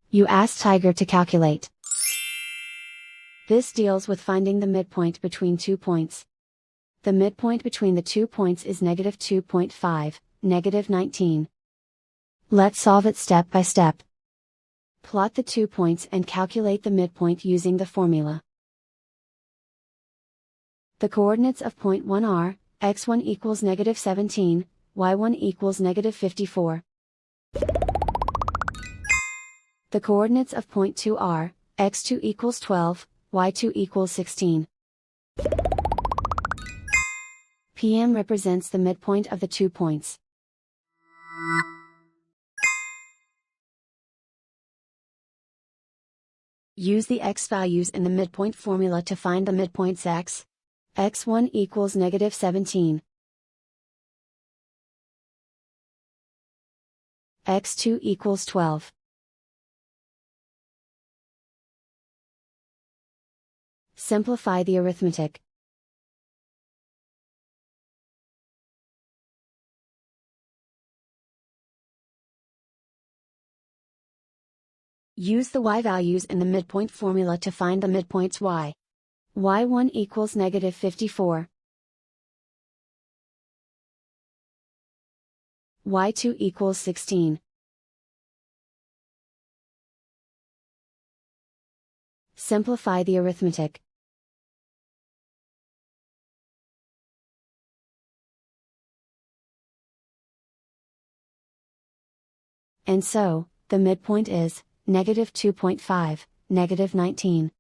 You ask Tiger to calculate. This deals with finding the midpoint between 2 points. The midpoint between the 2 points is -2.5, -19. Let's solve it step by step. Plot the 2 points and calculate the midpoint using the formula. The coordinates of point 1 are, x1 equals -17, y1 equals -54. The coordinates of point 2 are, x2 equals 12, y2 equals 16. PM represents the midpoint of the 2 points. Use the x values in the midpoint formula to find the midpoints x. x1 equals -17. x2 equals 12. Simplify the arithmetic. Use the y values in the midpoint formula to find the midpoints y. y1 equals -54. y2 equals 16. Simplify the arithmetic. And so, the midpoint is, -2.5, -19.